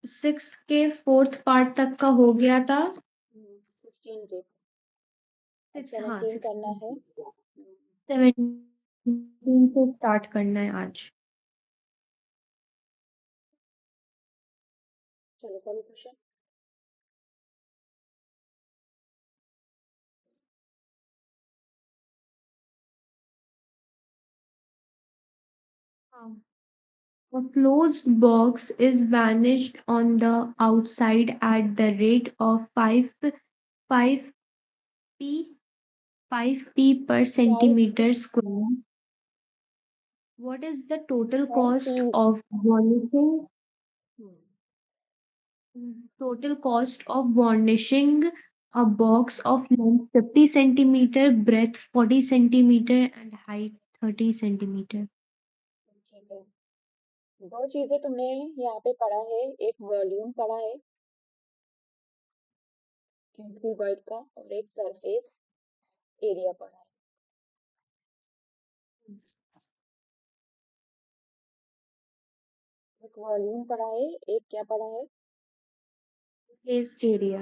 6 के 4th part तक का हो गया था। 16 के। 6 17 हाँ करना 16 है। 17 से स्टार्ट करना है आज। चलो करो क्वेश्चन। हाँ। A closed box is vanished on the outside at the rate of 5 p 5p per 5 centimeter square. What is the total 5 cost piece. of varnishing a box of length 50 centimeter, breadth 40 centimeter, and height 30 centimeter? ठीक है, दो चीजें तुमने यहाँ पे पढ़ा है, एक वॉल्यूम पढ़ा है क्यूबॉइड का और एक सरफेस एरिया पढ़ा है। एक वॉल्यूम पढ़ा है, एक क्या पढ़ा है? Surface area.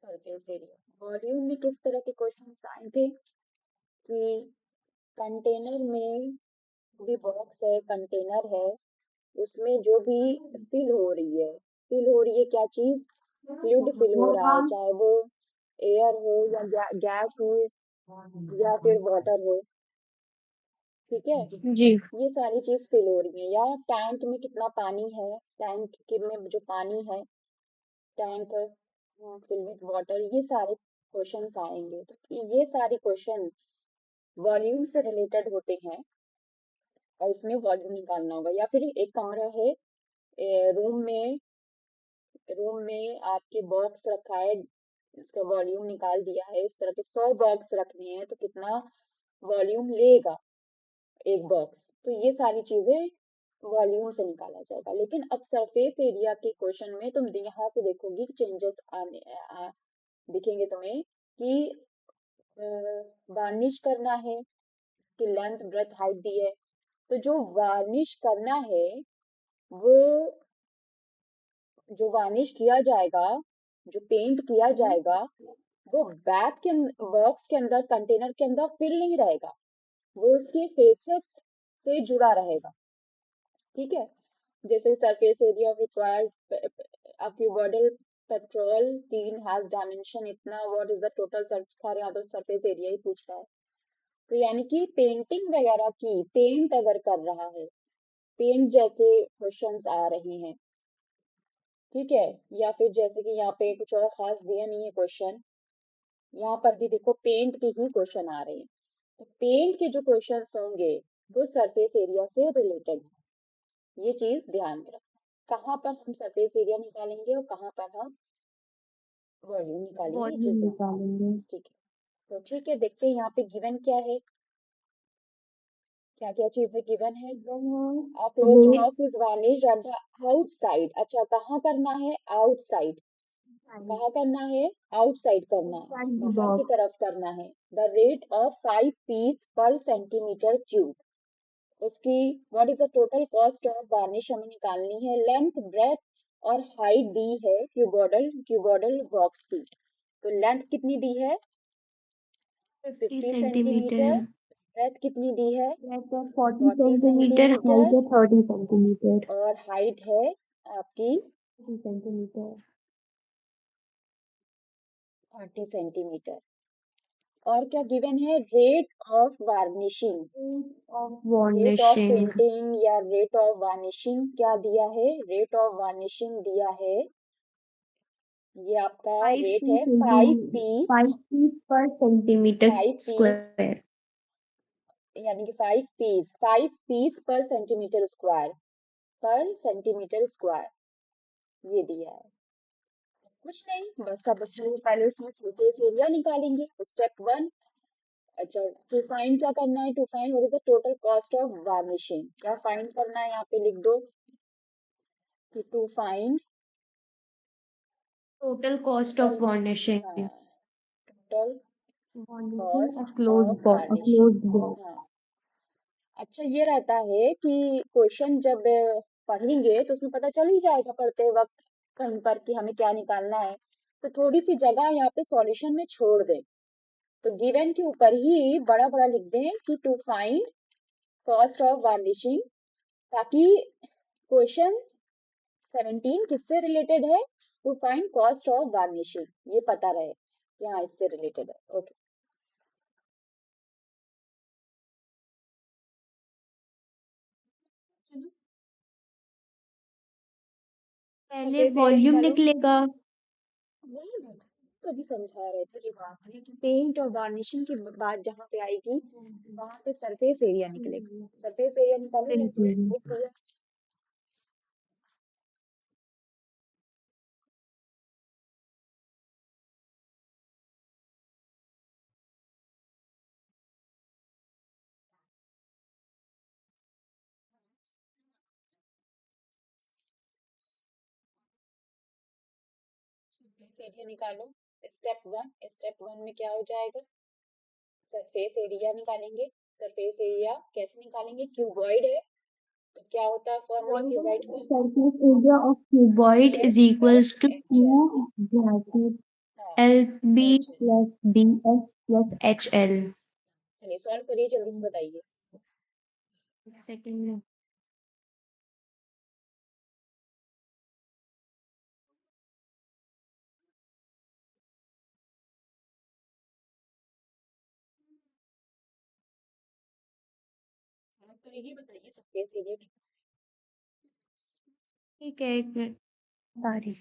Surface area. Volume में किस तरह के क्वेश्चन आए थे कि कंटेनर में भी बॉक्स है, कंटेनर है, उसमें जो भी फिल हो रही है क्या चीज? फ्लूइड फिल हो रहा है, चाहे वो एयर हो या गैस हो या फिर वाटर हो। ठीक है, जी। ये सारी चीज फिल हो रही है, या टैंक में कितना पानी है, टैंक के में जो पानी है, टैंक फिल विथ वाटर, ये सारे क्वेश्चंस आएंगे। तो ये सारे क्वेश्चन वॉल्यूम से रिलेटेड होते हैं और इसमें वॉल्यूम निकालना होगा। या फिर एक कमरा है, रूम में आपके बॉक्स रखा है, उसका वॉल्यूम निकाल दिया है, इस तरह के 100 बॉक्स रखने हैं तो कितना वॉल्यूम लेगा एक बॉक्स। तो ये सारी चीजें वॉल्यूम से निकाला जाएगा। लेकिन अब सरफेस एरिया के क्वेश्चन में तुम यहाँ से देखोगी चेंजेस दिखेंगे तुम्हें कि वार्निश करना है, कि लेंथ ब्रेथ हाइट दी है, तो जो वार्निश करना है वो, जो वार्निश किया जाएगा, जो पेंट किया जाएगा, वो बैग के बॉक्स के अंदर, कंटेनर के अंदर फिल नहीं रहेगा, वो उसके फेसेस से जुड़ा रहेगा। ठीक है, जैसे surface area of required a cuboidal petrol 3 has dimension इतना, what is the total search खा रहे हैं तो सरफेस एरिया ही पूछ रहा है। तो यानी कि पेंटिंग वगैरह की, पेंट अगर कर रहा है, पेंट जैसे क्वेश्चंस आ रहे हैं, ठीक है, या फिर जैसे कि यहाँ पे कुछ और खास दिया नहीं है क्वेश्चन, यहाँ पर भी देखो पेंट के ही क्वेश्चन आ रहे हैं। तो पेंट के जो क्वेश्चंस होंगे वो सरफेस एरिया से रिलेटेड है, ये चीज ध्यान में रखना। कहाँ पर हम सरफेस एरिया निकालेंगे और कहाँ पर हम वॉल्यूम निकालेंगे, ये चीज वॉल्यूम ध्यान में निकालेंगे। रखना। ठीक है, तो ठीक है, देखते हैं यहाँ पे गिवन क्या है, क्या क्या चीजें गिवन है। A closed rate box is varnished at the outside। अच्छा, कहाँ करना है? आउटसाइड। कहाँ करना है? आउटसाइड करना है, outside the बाहर की box. तरफ करना है। द रेट ऑफ 5 पीस पर सेंटीमीटर क्यूब। उसकी what is the total cost of varnish हमें निकालनी है। लेंथ ब्रेथ और हाइट दी है क्यूबॉडल बॉक्स की। तो लेंथ कितनी दी है? 50 50 सेंटीमीटर। centimeter. ब्रेथ कितनी दी है? Breadth है 40 40 centimeter. सेंटीमीटर। Height है 30 centimeter. और हाइट है आपकी 30 centimeter. 30 सेंटीमीटर। और क्या गिवन है? Rate of varnishing, Rate of rate of varnishing. Painting या रेट ऑफ वार्निशिंग क्या दिया है? रेट ऑफ वार्निशिंग दिया है, ये आपका 5 रेट p है 5 centimeter. Piece. 5 feet per centimeter 5 piece square. यानी कि 5 पीस पर सेंटीमीटर स्क्वायर, ये दिया है। कुछ नहीं, बस अब पहले उसमें सरफेस एरिया निकालेंगे, स्टेप 1। अच्छा, टू फाइंड क्या करना है? To find what is the total cost of varnishing, क्या फाइंड करना है? यहाँ पे लिख दो कि to find Total cost of total, varnishing. हाँ, total Varnishing a cost closed of box. A varnishing. closed box. हाँ, अच्छा, ये रहता है कि क्वेश्चन जब पढ़ेंगे तो उसमें पता चल ही जाएगा पढ़ते वक्त कहीं पर कि हमें क्या निकालना है, तो थोड़ी सी जगह यहाँ पे सॉल्यूशन में छोड़ दें। तो गिवन के ऊपर ही बड़ा बड़ा लिख दें कि to find cost of varnishing, ताकि क्वेश्चन 17 किससे रिलेटेड है, to find cost of varnishing, ये पता रहे कि हाँ इससे रिलेटेड है। ओके, पहले सरफेस एरिया वॉल्यूम निकालो। निकलेगा। वही बेटा कभी समझा रहे थे कि पेंट और वार्निशिंग की बात जहाँ पे आएगी वहां पे सरफेस एरिया निकलेगा। सरफेस एरिया निकालो, बिल्कुल। Let's see. सरफेस एरिया निकालो। स्टेप वन में क्या हो जाएगा, सरफेस एरिया निकालेंगे। सरफेस एरिया कैसे निकालेंगे, क्यूबॉइड है तो क्या होता है फॉर्मूला क्यूबॉइड का, Surface area of cuboid F is plus equals to H L. Q bracket हाँ, LB H L. plus BS plus HL। चलिए सॉल्व करिए, जल्दी से बताइए। एक सेकेंड में। सॉल्व करिए, बताइए सरफेस एरिया कितना। ठीक है, एक मिनट बता रही।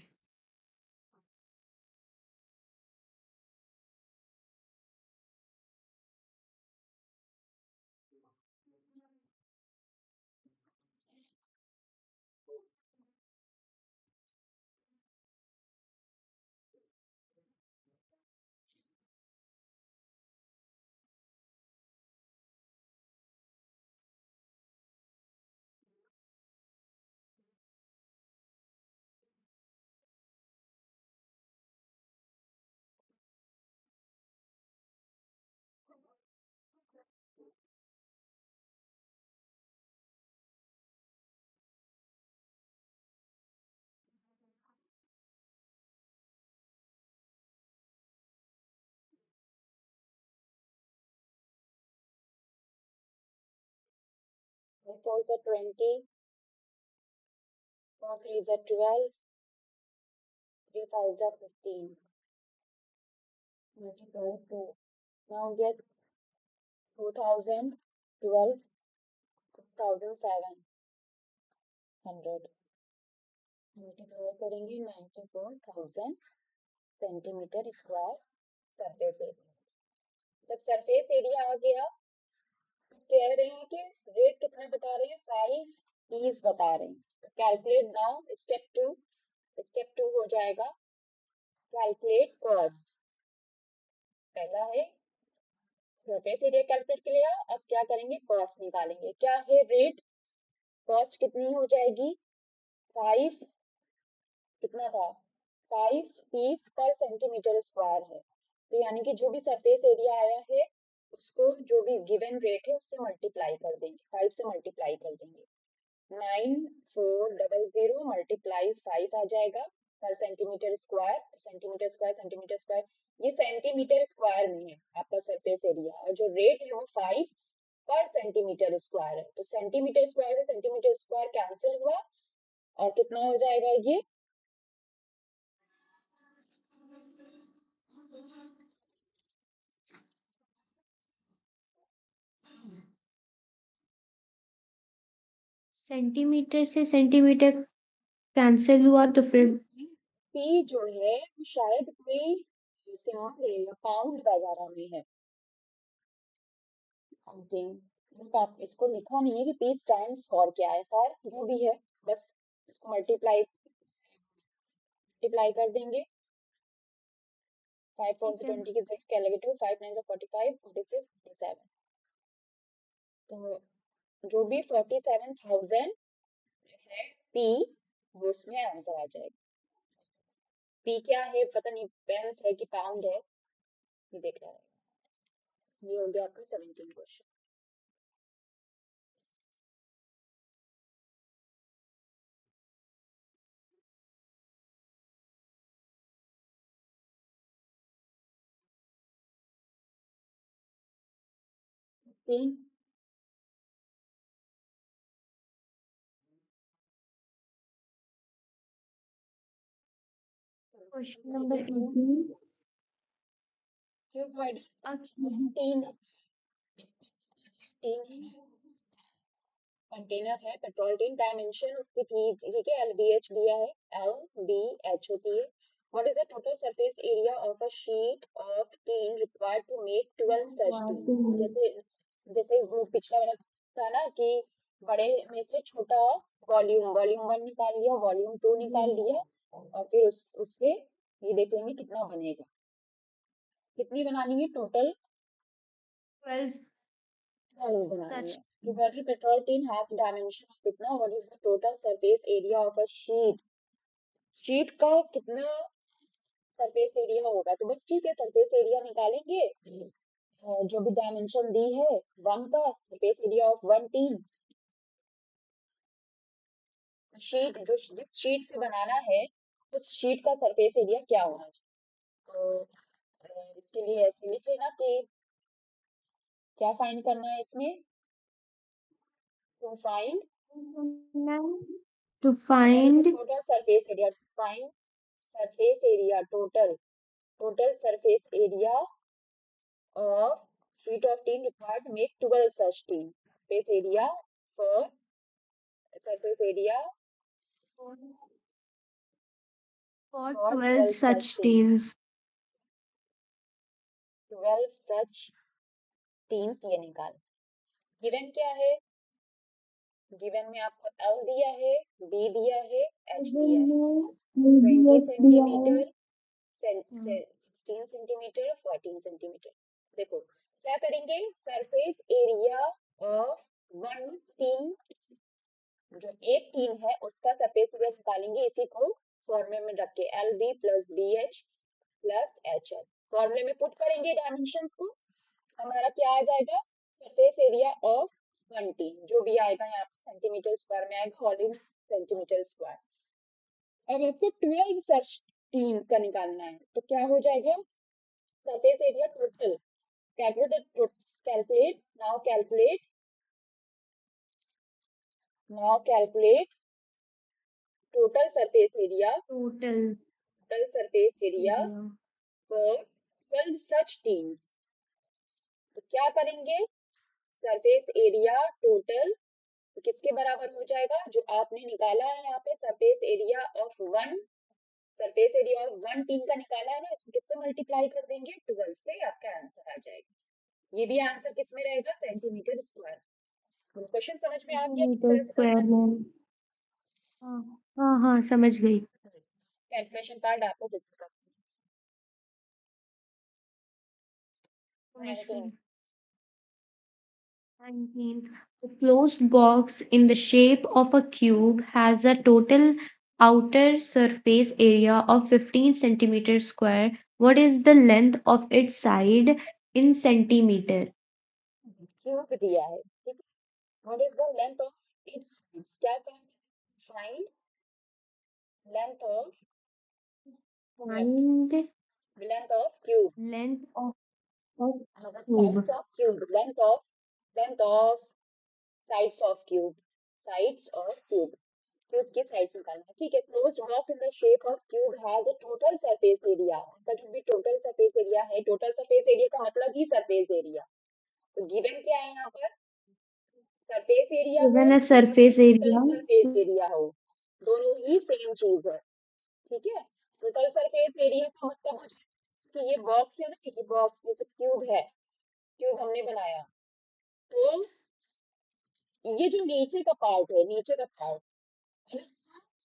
4 is 20, 4 3 is 12, 3 5 is 15, multiply 2. Now get 2012, 2700, multiply करेंगे 94,000 सेंटीमीटर स्क्वायर सरफेस एरिया। जब सरफेस एरिया आ गया तो कह रहे हैं कि रेट कितना बता रहे हैं, 5 पीस बता रहे हैं। कैलकुलेट नाउ स्टेप टू हो जाएगा कैलकुलेट कॉस्ट। पहला है सरफेस एरिया कैलकुलेट किया, अब क्या करेंगे, कॉस्ट निकालेंगे। क्या है रेट, कॉस्ट कितनी हो जाएगी, 5 कितना था, 5 पीस पर सेंटीमीटर स्क्वायर है। तो यानी कि जो भी सरफेस एरिया आया है उसको जो भी गिवन रेट है उससे मल्टीप्लाई कर देंगे, 5 से मल्टीप्लाई कर देंगे। 9400 मल्टीप्लाई 5 आ जाएगा पर centimetre square. Centimetre square centimetre square, ये सेंटीमीटर स्क्वायर में है आपका सरफेस एरिया, और जो रेट है वो 5 पर सेंटीमीटर स्क्वायर है। तो सेंटीमीटर स्क्वायर से सेंटीमीटर स्क्वायर कैंसिल हुआ और कितना हो जाएगा ये, सेंटीमीटर से सेंटीमीटर कैंसिल हुआ तो फिर पी जो है वो शायद कोई सिंबल है या पाउंड वगैरह में है समथिंग। आप इसको लिखा नहीं है कि पी स्टैंड्स फॉर क्या है, खैर जो भी है, बस इसको मल्टीप्लाई मल्टीप्लाई कर देंगे। 5 4 ठीक से है। 20 की जेड क्या लगे, 2 5 9 से 45 46 47। तो जो भी 47,000 है पी, वो उसमें आंसर आ जाएगा। पी क्या है पता नहीं, पेंस है कि पाउंड है, ये देखना है। ये हो गया आपका 17 क्वेश्चन। तीन। Question number 18. Cube hide A cubic तीन। तीन कंटेनर है पेट्रोल टीन, डायमेंशन उसकी थी ठीक है, LBH दिया है, LBH होती है। What is the total surface area of a sheet of tin required to make 12 such required tin. to make जैसे जैसे वो पिछला वाला था ना कि बड़े में से छोटा वॉल्यूम, वॉल्यूम 1 निकाल लिया, वॉल्यूम 2 निकाल लिया, और फिर उससे ये देखेंगे कितना बनेगा। कितनी बनानी है टोटल? 12 12 बनानी such है कि whether petrol tin has dimension of कितना, what is the total surface area of a sheet, sheet का कितना सरफेस एरिया होगा। तो बस ठीक है, सरफेस एरिया निकालेंगे, जो भी डायमेंशन दी है 1 का, surface area of 1 tin. Sheet जो जिस शीट से बनाना है उस शीट का सरफेस एरिया क्या होना चाहिए। तो इसके लिए ऐसे लिख लेना कि क्या फाइंड करना है इसमें, to find to what is the find total surface area, to find surface area total surface area of sheet of tin required to make 12 such tin. Surface area for surface area for for 12 12 such such tin. teams. 12 such tins ये निकाल। Given क्या है? Given में आपको L दिया है, B दिया है, H दिया है। 20 सेंटीमीटर, 16 सेंटीमीटर, 14 सेंटीमीटर। देखो क्या करेंगे, surface area of one tin, जो एक टीन है उसका सरफेस एरिया निकालेंगे, इसी को फॉर्मूले में रख के LB plus BH plus HL फॉर्मूले में पुट करेंगे डायमेंशंस को, हमारा क्या आ जाएगा, surface area of one tin, जो भी आएगा यहाँ पे सेंटीमीटर स्क्वायर में आएगा, ऑल इन सेंटीमीटर स्क्वायर। अब आपको 12 सच टीन्स का निकालना है, तो क्या हो जाएगा, surface area total, calculate now calculate now calculate total surface area, Total total surface area area. for 12 such teams। तो क्या करेंगे, सरफेस एरिया टोटल किसके बराबर हो जाएगा, जो आपने निकाला है यहाँ पे surface area of one, surface area of one team का निकाला है ना, इसको किससे मल्टीप्लाई कर देंगे, 12 से, आपका आंसर आ जाएगा। ये भी आंसर किस में रहेगा, सेंटीमीटर स्क्वायर। क्वेश्चन समझ में आ गया किस Centimeter तरह से करना square है। में। हाँ हाँ समझ गई। कैलकुलेशन पार्ट आपको खुद से करना है। 19 Question 19. A closed box in the shape of a cube has a total outer surface area of 15 centimeter square. What is the length of its side in centimeter? Cube दिया है, ठीक है, what is the length of its क्या find length of what, Find length of cube, length of मतलब cube. Sides of cube, length of sides of cube, sides of cube, cube की sides निकालना है, ठीक है। Closed box in the shape of cube has a total surface area, उनका जो भी total surface area है, टोटल सरफेस एरिया का मतलब ही सरफेस एरिया, तो गिवन क्या है यहाँ पर, सरफेस एरिया हो Given a या फिर surface total area. Surface area हो, दोनों ही सेम चीज है, ठीक है। टोटल सरफेस एरिया का मतलब हो जाए कि ये बॉक्स है ना, ये बॉक्स जैसे क्यूब है, क्यूब हमने बनाया, तो ये जो नीचे का पार्ट है, नीचे का पार्ट,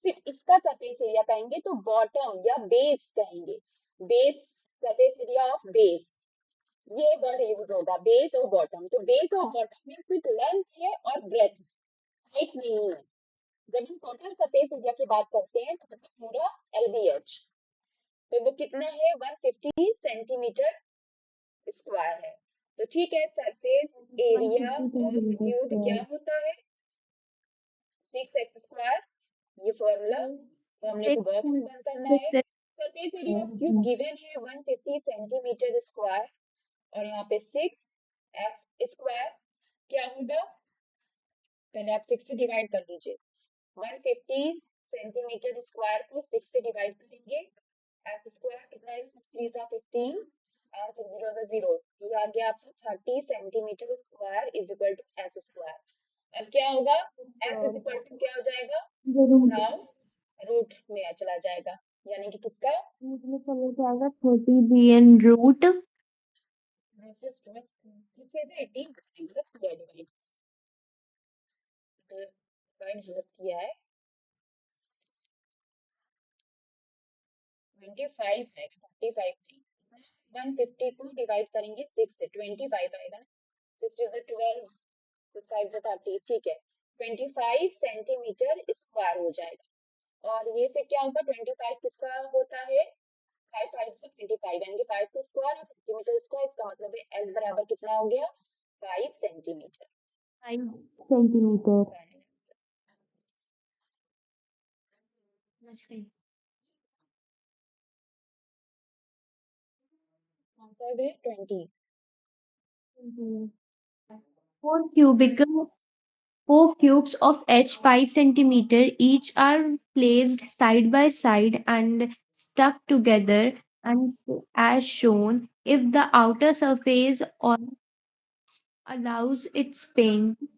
सिर्फ इसका सरफेस एरिया कहेंगे तो बॉटम या बेस कहेंगे, base, surface area of base, ये वर्ड यूज होगा, बेस और बॉटम। तो बेस और बॉटम में सिर्फ लेंथ है और ब्रेथ, हाइट नहीं है। जब हम टोटल सरफेस एरिया की बात करते हैं तो मतलब पूरा LBH, तो वो कितना है, 150 सेंटीमीटर स्क्वायर है। तो ठीक है, surface area 150 of centimeter cube क्या square. होता है, 6x स्क्वायर, ये फॉर्मूला, फॉर्मूले को Six बॉक्स में बंद करना है। six surface area of cube given है 150 सेंटीमीटर स्क्वायर, और यहाँ पे 6 x स्क्वायर क्या होगा, पहले आप 6 से डिवाइड कर लीजिए। 150 सेंटीमीटर स्क्वायर को 6 से डिवाइड करेंगे, एस स्क्वायर कितना है, 6 3 जा 15 और 6 0 जा 0, ये आ गया आपका 30 centimetre square is equal to S square. अब क्या होगा, एस इज इक्वल टू क्या हो जाएगा, जरूर नाउ रूट में चला जाएगा, यानी कि किसका, में चले जाएगा 30 bn रूट से 18 गलत किया डिवाइड, डिवाइड गलत किया है, 25 है 35 नहीं, 150 को डिवाइड करेंगे 6 से 25 आएगा ना, 6 is 12, 6 5 is 30, ठीक है, 25 सेंटीमीटर स्क्वायर हो जाएगा। और ये फिर क्या होगा, 25 किसका होता है, 5 5 से 25, यानी कि 5 का स्क्वायर और सेंटीमीटर स्क्वायर, इसका मतलब है एस बराबर कितना हो गया, 5 सेंटीमीटर। 5 सेंटीमीटर। आंसर है 20। Four cubical four cubes of H 5 centimeter each are placed side by side and stuck together and as shown if the outer surface on allows its paint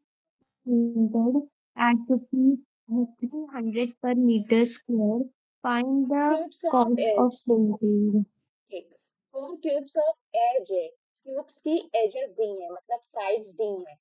painted at 300 per meter square. Find the cubes of cost of edge, painting. ठीक, 4 cubes of edge है, cubes की edges दी है मतलब sides दी है,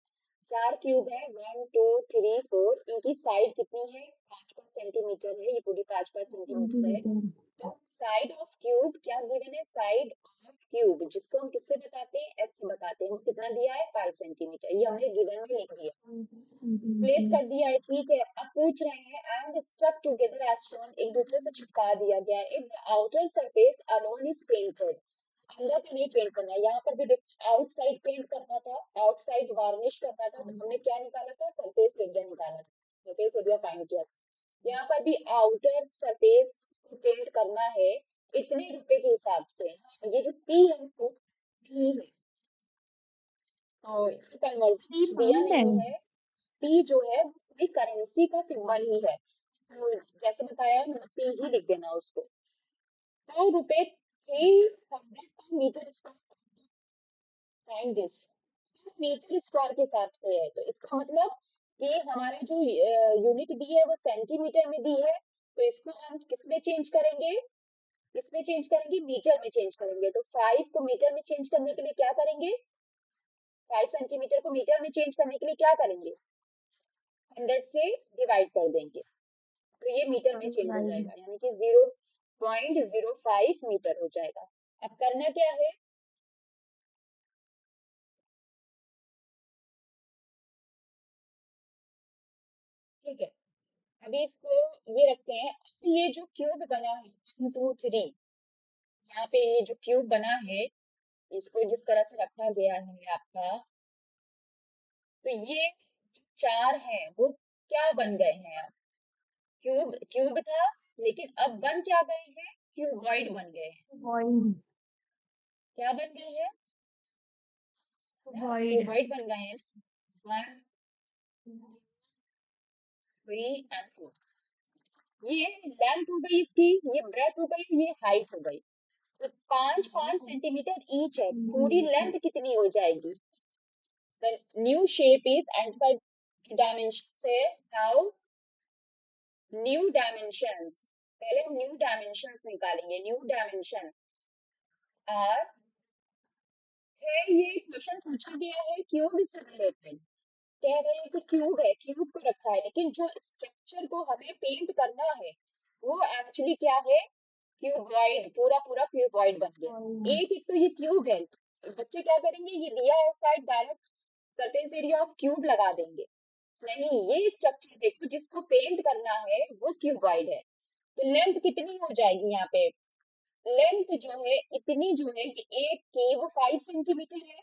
4 cube है, 1 2 3 4, इनकी side कितनी है, 5 सेंटीमीटर है, ये पूरी 5 सेंटीमीटर है। Centimeter. तो साइड ऑफ क्यूब क्या गिवन है, साइड ऑफ क्यूब जिसको हम किससे बताते हैं, एस से बताते हैं, वो कितना दिया है 5 सेंटीमीटर, ये हमने गिवन में लिख दिया, प्लेस Centimeter. कर दिया है, ठीक है। अब पूछ रहे हैं and stuck together as shown, एक दूसरे से चिपका दिया गया है, if the outer surface alone is painted, अंदर का नहीं पेंट करना है, यहाँ पर भी देखो आउटसाइड पेंट करना था, आउटसाइड वार्निश करना था, तो हमने क्या निकाला था, सरफेस एरिया निकाला था, सरफेस एरिया फाइंड किया था। यहाँ पर भी आउटर सरफेस को पेंट करना है इतने रुपए के हिसाब से, ये जो पी है वो पी है, तो इसका कन्वर्जन Three कुछ दिया pound नहीं है। है, पी जो है वो कोई करेंसी का सिंबल ही है, तो जैसे बताया मतलब पी ही लिख देना उसको। 100 रुपए 300 per metre square, find this, metre square के हिसाब से है, तो इसका मतलब कि हमारे जो यूनिट दी है वो सेंटीमीटर में दी है, तो इसको हम किस में चेंज करेंगे, किसमें चेंज करेंगे, मीटर में चेंज करेंगे, तो 5 को मीटर में चेंज करने के लिए क्या करेंगे, 5 सेंटीमीटर को मीटर में चेंज करने के लिए क्या करेंगे, 100 से डिवाइड कर देंगे, तो ये मीटर में चेंज हो Divide. जाएगा, यानी कि 0.05 मीटर हो जाएगा। अब करना क्या है, ठीक है, अभी इसको ये रखते हैं, अब ये जो क्यूब बना है 1 2 3, यहाँ पे ये जो क्यूब बना है इसको जिस तरह से रखा गया है आपका, तो ये जो 4 है वो क्या बन गए हैं, अब क्यूब क्यूब था लेकिन अब बन क्या गए हैं, क्यूबॉइड बन गए हैं, Void. क्या बन गए हैं ना, Void. क्यूबॉइड बन गए हैं, 1 3 एंड 4, ये लेंथ हो गई इसकी, ये ब्रेथ हो गई, ये हाइट हो गई, तो 5 सेंटीमीटर ईच है, पूरी लेंथ कितनी हो जाएगी, the new shape is identified dimension से, now new dimensions, पहले हम new dimensions निकालेंगे, new dimension are, है ये क्वेश्चन पूछा गया है क्यूब से रिलेटेड, कह रहे हैं कि क्यूब है, क्यूब को रखा है, लेकिन जो स्ट्रक्चर को हमें पेंट करना है वो एक्चुअली क्या है, क्यूबॉइड, पूरा पूरा क्यूबॉइड बन गया, Void. एक तो ये क्यूब है, बच्चे क्या करेंगे, ये दिया है side direct surface area of cube लगा देंगे, नहीं ये स्ट्रक्चर देखो जिसको पेंट करना है वो क्यूबॉइड है, तो लेंथ कितनी हो जाएगी यहाँ पे, लेंथ जो है इतनी जो है, ये एक की वो 5 सेंटीमीटर है,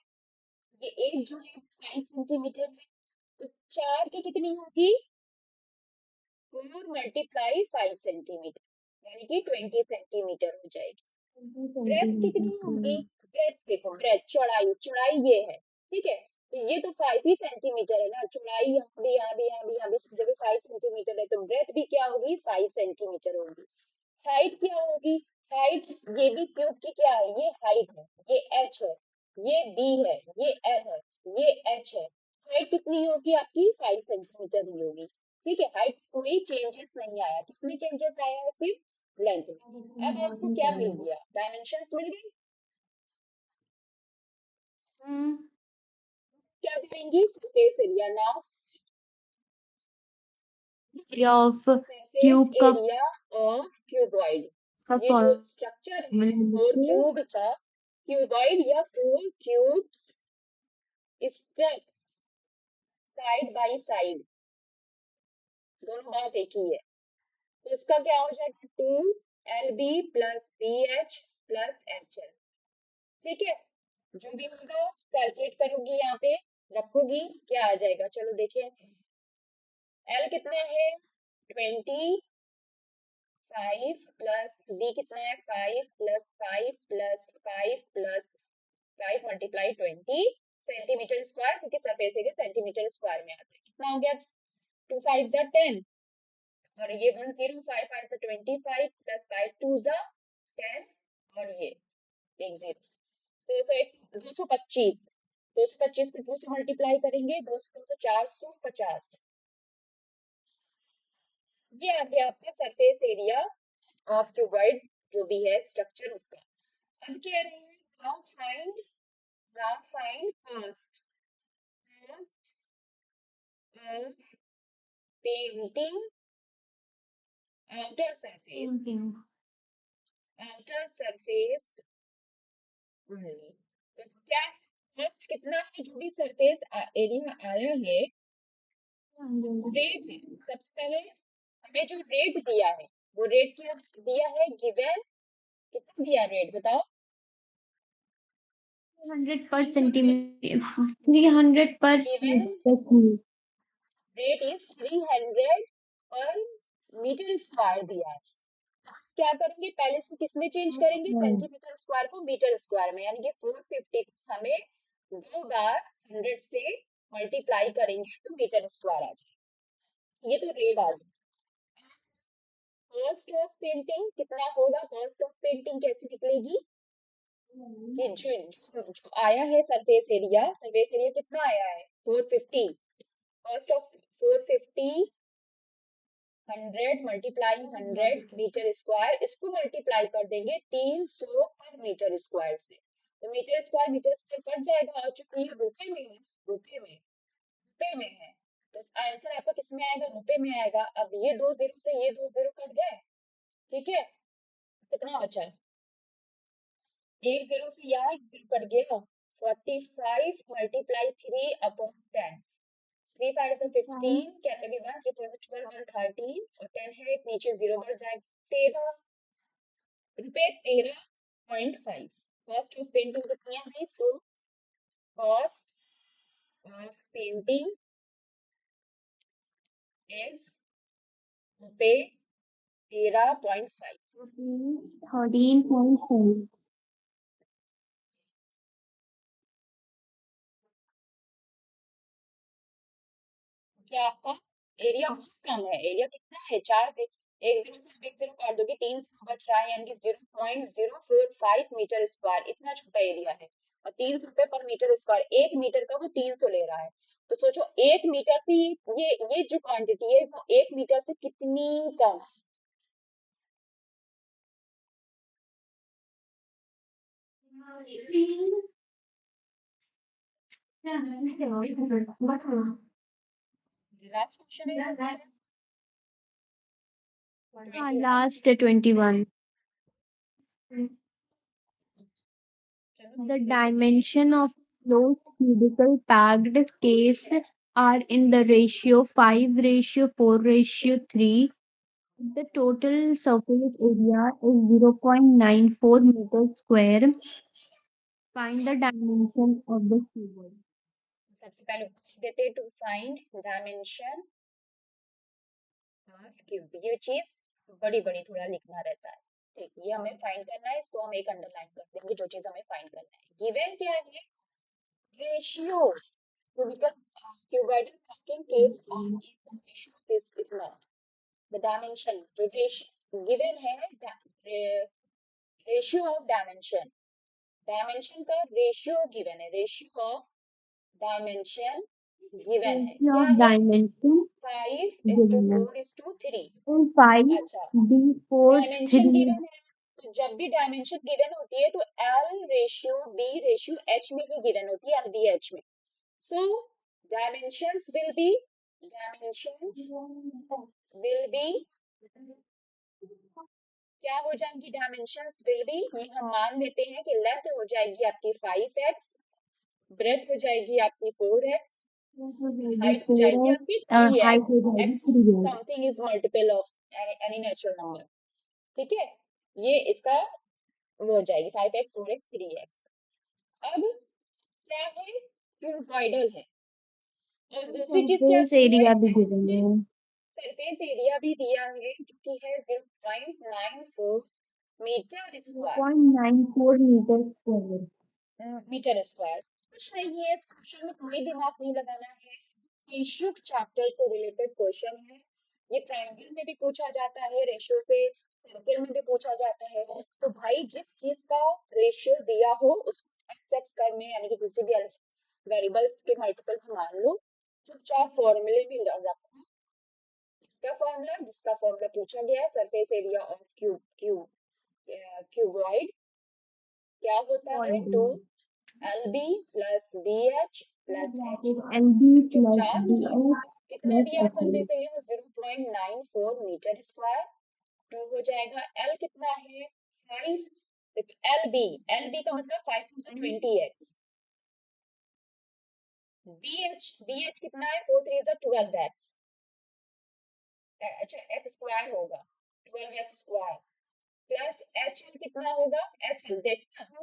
ये एक जो है 5 सेंटीमीटर है, तो 4 की कितनी होगी, 4 मल्टीप्लाई 5 सेंटीमीटर, यानी कि 20 सेंटीमीटर हो जाएगी। 20 ब्रेथ कितनी centimeter. होगी, ब्रेथ देखो, ब्रेथ चौड़ाई, चौड़ाई ये है, ठीक है, तो ये तो 5 ही सेंटीमीटर है ना, चौड़ाई यहाँ भी यहाँ भी यहाँ भी यहाँ भी सब जगह 5 सेंटीमीटर है, तो ब्रेथ भी क्या होगी 5 सेंटीमीटर होगी। हाइट क्या होगी, हाइट ये भी क्यूब की क्या है, ये हाइट है, ये एच है, ये बी है, ये एल है, ये एच है। हाइट कितनी होगी आपकी 5 सेंटीमीटर ही होगी। ठीक है, हाइट कोई चेंजेस नहीं आया, किसमें चेंजेस आया है, सिर्फ लेंथ में। अब आपको क्या मिल गया, डायमेंशंस मिल गई। हम्म, क्या करेंगी, surface area now, area of surface cube का एरिया ऑफ क्यूबॉइड। ये जो स्ट्रक्चर है फॉर्मूला फोर लिखिए। क्यूब का, क्यूबॉइड या four cubes step side by side, दोनों बात एक ही है, तो इसका क्या हो जाएगा 2 LB plus BH plus HL। ठीक है, जो भी होगा कैलकुलेट करोगी, यहाँ पे रखोगी, क्या आ जाएगा, चलो देखिए। L कितना है 25 प्लस B कितना है 5 plus 5 plus 5 plus 5 multiply 20 centimetre square, क्योंकि सरफेस एरिया सेंटीमीटर स्क्वायर में आता है। कितना हो गया, 2 5 जा 10, और ये 10, 5 5 जा 25 प्लस 5 2 जा 10, और ये 10, तो 225, 225 को 2 से मल्टीप्लाई करेंगे, 2 से 2 से 450। ये आ गया आपका सरफेस एरिया ऑफ क्यूबॉइड, जो भी है स्ट्रक्चर उसका। अब कह रहे हैं now find cost of painting outer surface, painting outer surface only। तो क्या कॉस्ट कितना है, जो भी सरफेस एरिया आया है, रेट है। सबसे पहले हमें जो रेट दिया है, वो रेट क्या दिया है, गिवन, कितना दिया रेट बताओ, 100 पर सेंटीमीटर 300 पर given centimetre rate is 300 per metre square दिया है। क्या करेंगे, पहले इसको किसमें चेंज करेंगे, सेंटीमीटर स्क्वायर को मीटर स्क्वायर में, यानी कि 450 को हमें 2 बार 100 से मल्टीप्लाई करेंगे तो मीटर स्क्वायर आ जाए। ये तो रेट आ गया। कॉस्ट ऑफ पेंटिंग कितना होगा, कॉस्ट ऑफ पेंटिंग कैसे निकलेगी, कि जो आया है सरफेस एरिया कितना आया है 450, cost of 450 100 multiply 100 metre square, इसको मल्टीप्लाई कर देंगे 300 पर मीटर स्क्वायर से, तो मीटर स्क्वायर कट जाएगा, और चूंकि ये रुपए में है, रुपए में है, तो आंसर आपका किस में आएगा, रुपए में आएगा। अब ये 2 जीरो से ये 2 जीरो कट गए, ठीक है, कितना बचा, 1 जीरो से यहाँ 1 जीरो कट गया, 45 मल्टीप्लाई 3/10, 3 5 से 15, क्या लगेगा, 3 4 से 12 1 13, और 10 है नीचे जीरो बढ़ जाएगा, 13 रुपए 13.5। कॉस्ट ऑफ पेंटिंग कितनी है भाई, so cost of painting is रुपए 13.5। 13.5 क्या आपका एरिया बहुत कम है, एरिया कितना है, 1 जीरो से आप 1 जीरो काट दोगे, 3 जीरो बच रहा है, यानी कि 0.045 मीटर स्क्वायर, इतना छोटा एरिया है, और 300 रुपए पर मीटर स्क्वायर, 1 मीटर का वो 300 ले रहा है। तो सोचो 1 मीटर से ये जो क्वांटिटी है वो 1 मीटर से कितनी कम। लास्ट क्वेश्चन है इसका हाँ, ट्वेंटी वन लास्ट 21 चलो the देख लेते हैं। dimension of closed cubical packed case are in the ratio 5:4:3. The total surface area is 0.94 meters square. Find the dimension of the cuboid. सबसे पहले देते to find dimension of cube, ये चीज बड़ी बड़ी थोड़ा लिखना रहता है, ठीक, ये हमें फाइंड करना है, इसको हम एक अंडरलाइन कर देंगे, जो चीज हमें फाइंड करना है। गिवन क्या है, ratio, cuboidal packing case on in the ratio is इतना the dimension जो given है ratio of dimension का ratio given है ratio of dimension given है Ratio क्या of है dimension 5 is to given है 4 is to 3 in 5 अच्छा D4 डायमेंशन 3 गिवन है तो जब भी डायमेंशन गिवन होती है तो L ratio B ratio H में भी गिवन होती है LBH में so dimensions will be क्या हो जाएंगी डायमेंशंस विल बी ये हम मान लेते हैं कि लेंथ हो जाएगी आपकी 5x ब्रेथ हो जाएगी आपकी 4x हाइट हो जाएगी 4x आपकी और हाइट 3x हो जाएगी x 3x something is multiple of any natural number ठीक है ये इसका वो हो जाएगी 5x 4x 3x अब क्या है क्यूबॉइडल है और दूसरी चीज क्या सरफेस दी है एरिया भी given है सरफेस एरिया भी दिया है जो कि है 0.94 metre square 0.94 metre square metre square कुछ नहीं है इस क्वेश्चन में कोई दिमाग नहीं लगाना है इशुक चैप्टर से रिलेटेड क्वेश्चन है ये ट्रायंगल में भी पूछा जाता है रेशियो से सर्कल में भी पूछा जाता है तो भाई जिस चीज का रेशियो दिया हो उसको एक्स एक्स कर में यानी कि किसी भी वेरिएबल्स के मल्टीपल को मान लो चुपचाप फॉर्मूले में रखो जिसका फॉर्मूला पूछा गया है सरफेस एरिया ऑफ क्यूबॉइड क्या होता है 2 LB plus BH plus H LB plus चुपचाप BH कितना plus दिया HL surface area 0.94 metre square तो हो जाएगा L कितना है 5 LB का मतलब 5 20x BH कितना है 4 3 12x अच्छा x स्क्वायर होगा 12x स्क्वायर प्लस HL कितना होगा HL देखना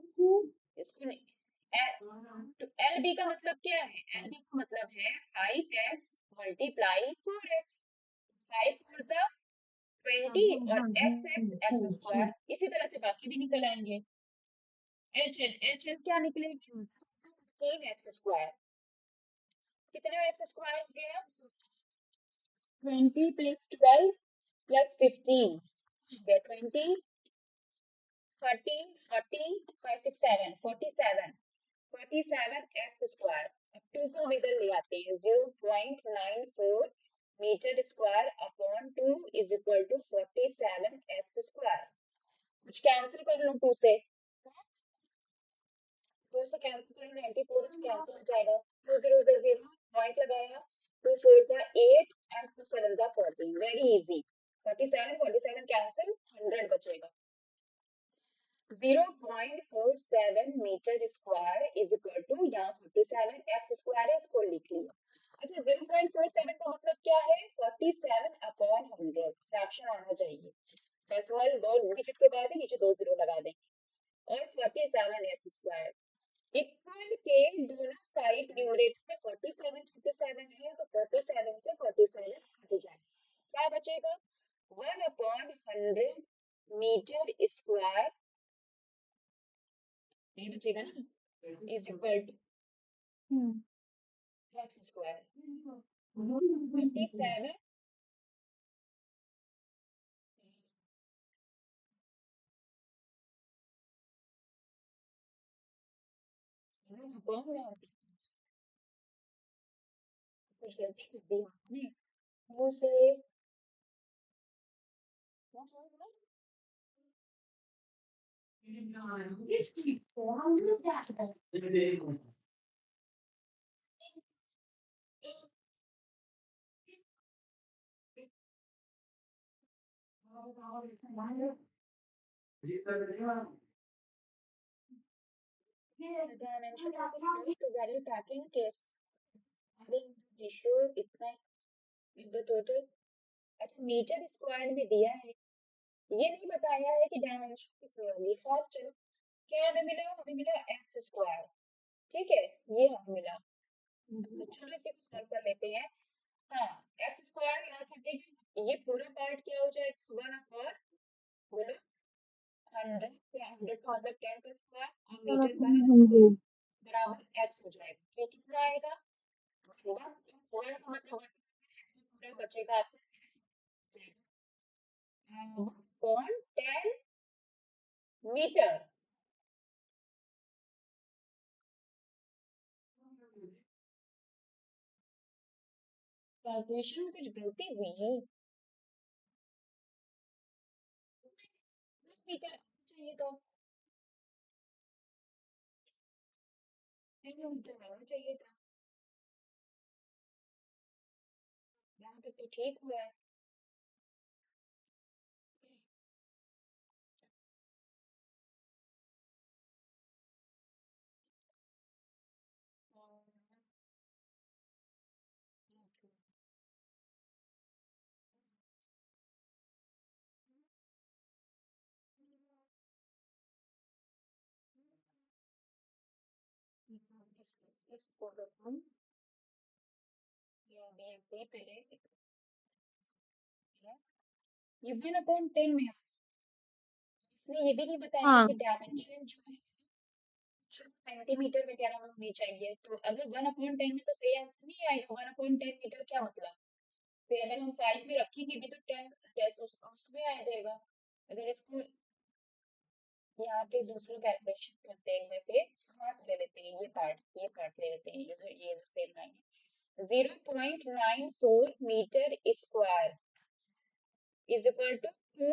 इसको नहीं तो LB का मतलब क्या है LB का मतलब है 5x मल्टीप्लाई 4x 5 4 जा 20 और x स्क्वायर इसी तरह से बाकी भी निकल आएंगे HL क्या निकलेगी 15x स्क्वायर कितना x स्क्वायर हो गया 20 प्लस 12 प्लस 15 20 30 40 5 6 7 47 47x स्क्वायर अब 2 को हम इधर ले आते हैं 0.94 metre square upon 2 is equal to 47x square कुछ कैंसिल कर लो 2 से 2 से कैंसिल करो 94 कैंसिल हो जाएगा 2 0 0 0 पॉइंट लगाया 2 4 जा 8 एंड 2 7 जा 14 वेरी इजी 47 कैंसिल 100 बचेगा 0.47 metre square is equal to यहाँ 47 एक्स स्क्वायर है इसको लिख लिया अच्छा 0.47 का मतलब क्या है 47 अपॉन 100 फ्रैक्शन आना चाहिए डेसिमल दो डिजिट के बाद नीचे 2 जीरो लगा देंगे और 47 एक्स स्क्वायर इक्वल के दोनों साइड न्यूमरेटर में 47 है तो 47 से 47 हट जाए क्या बचेगा 1 अपॉन 100 मीटर स्क्वायर ये बचेगा ना is equal to x square 27 कुछ गलती कर दी हमने 2 से the dimension of the flow to barrel packing case ratio इतना in the total अच्छा मीटर स्क्वायर में दिया है ये नहीं बताया है कि डायमेंशन किसमें होगी खैर चलो क्या हमें मिला एक्स स्क्वायर ठीक है ये हमें मिला तो चलो इसे सॉल्व कर लेते हैं हाँ एक्स स्क्वायर यहाँ से हटेगा ये पूरा पार्ट क्या हो जाएगा 1 अपॉन बोलो 100 का मतलब 10 का स्क्वायर और मीटर का है स्क्वायर बराबर x हो जाएगा ये कितना आएगा होगा। वन का मतलब वन पूरा बचेगा आपका पॉइंट 10 मीटर। कैलकुलेशन में कुछ गलती हुई है। मीटर चाहिए था, 10 मीटर आना चाहिए था। यहाँ तक तो ठीक हुआ है। इसको रखूं या भी ऐसे पहले ये 1/10 में है। इसने ये भी नहीं बताया हाँ कि डायमेंशन जो है सेंटीमीटर वगैरह में होनी चाहिए। तो अगर 1/10 में तो सही आंसर नहीं आएगा। 1/10 मीटर क्या मतलब? फिर अगर हम 5 में रखेंगे भी तो 10 जैसे उसमें आ जाएगा। अगर इसको यहाँ पे दूसरा कैलकुलेशन करते हैं, फिर हाथ ले लेते हैं, ये पार्ट ले लेते हैं, ये सेम लाइन है। 0.94 metre square is equal to two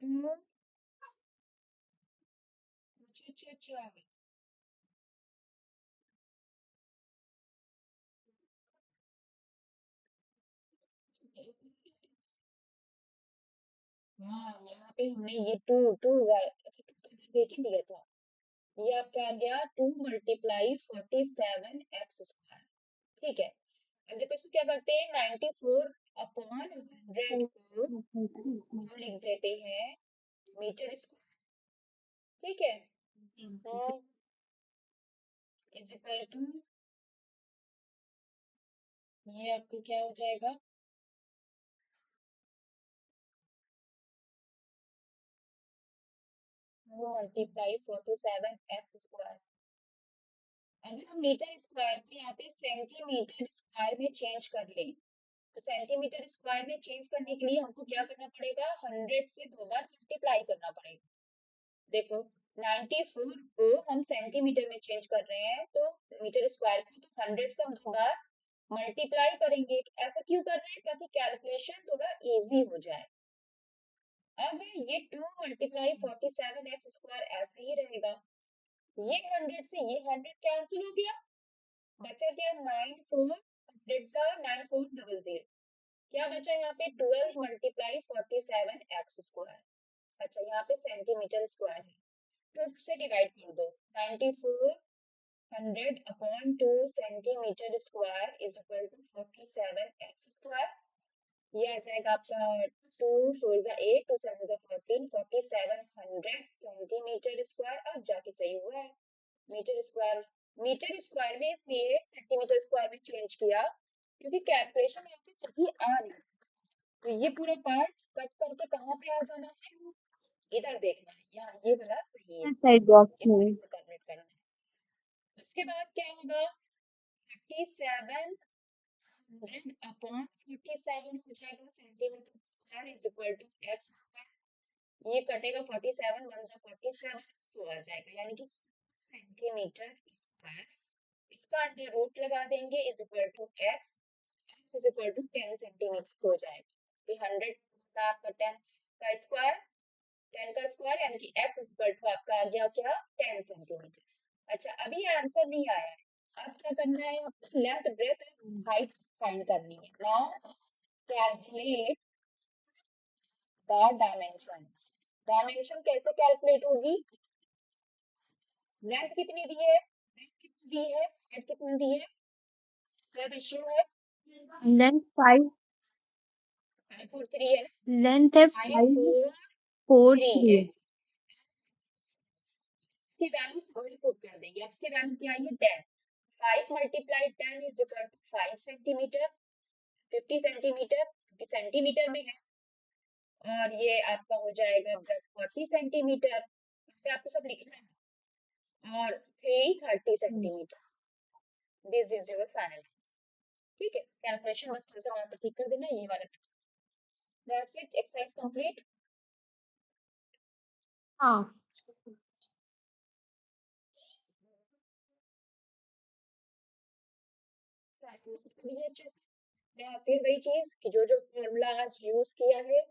two. अच्छा अच्छा अच्छा। हाँ यहाँ पे हमने ये टू टू भेज ही दिया था। ये आपका आ गया 2 × 47 x²। ठीक है। अब देखो इसको क्या करते हैं, 94/100 को हम लिख देते हैं मीटर स्क्वायर। ठीक है। इज इक्वल टू ये आपको क्या हो जाएगा, वो मल्टीप्लाई 47 x²। अगर हम मीटर स्क्वायर को यहाँ पे सेंटीमीटर स्क्वायर में चेंज कर लें, तो सेंटीमीटर स्क्वायर में चेंज करने के लिए हमको क्या करना पड़ेगा, 100 से 2 बार मल्टीप्लाई करना पड़ेगा। देखो 94 को हम सेंटीमीटर में चेंज कर रहे हैं, तो मीटर स्क्वायर को तो 100 से हम 2 बार मल्टीप्लाई करेंगे। ऐसा क्यों कर रहे हैं, ताकि कैलकुलेशन थोड़ा इजी हो जाए। अब ये 2 × 47 x² ऐसे ही रहेगा। ये 100 से ये 100 कैंसिल हो गया, बचा क्या 9400। क्या बचा यहाँ पे 12 × 47 x²। अच्छा यहाँ पे सेंटीमीटर स्क्वायर है, तो उससे डिवाइड कर दो। 9400/2 centimetre square is equal to 47 x²। ये आ जाएगा आपका 2 4 8 2 7 14 4700 सेंटीमीटर स्क्वायर। अब जाके सही हुआ है मीटर स्क्वायर में, इसलिए सेंटीमीटर स्क्वायर में चेंज किया क्योंकि कैलकुलेशन यहाँ पे सही आ रही है। तो ये पूरा पार्ट कट करके कहाँ पे आ जाना है, इधर देखना है, यहाँ ये वाला सही है, साइड बॉक्स इस में। तरह से कन्वर्ट करना है। उसके बाद क्या होगा, 3700/47 हो जाएगा centimetre square is equal to x। ये कटेगा 47 1 47 सो आ जाएगा, यानी कि सेंटीमीटर स्क्वायर। इसका अंडर रूट लगा देंगे is equal to x is equal to 10 centimetre हो जाएगा। 100 का आपका 10 का स्क्वायर यानी कि x इज इक्वल टू आपका आ गया क्या 10 सेंटीमीटर। अच्छा अभी आंसर नहीं आया है, अब क्या करना है, लेंथ ब्रेथ हाइट फाइंड करनी है। Now calculate the dimension. Dimension कैसे कैलकुलेट होगी, लेंथ कितनी दी है, हाइट कितनी दी है, क्या रेशियो है, लेंथ 5, 5 4 3 है ना, लेंथ है 5 5 4 4 3 3। x। इसकी वैल्यू सभी पुट कर देंगे। x की वैल्यू क्या है 10। 5 × 10 is equal to 5 centimetre, 50 centimetre centimetre में है। और ये आपका हो जाएगा 40 सेंटीमीटर। आपको सब लिखना है। और 330 centimetre. This is your final. ठीक है, कैलकुलेशन बस थोड़ा सा वहां पर ठीक कर देना, ये वाला। That's it, exercise complete. हाँ। फिर वही चीज कि जो जो फॉर्मूला आज यूज किया है,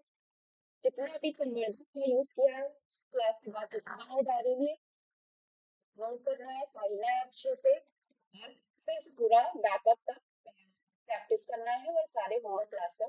जितना भी कन्वर्जन का यूज किया है, क्लास के बाद लिखना है डायरी में, नोट करना है, समझना है अच्छे से, और फिर से पूरा बैकअप का प्रैक्टिस करना है और सारे होमवर्क क्लास का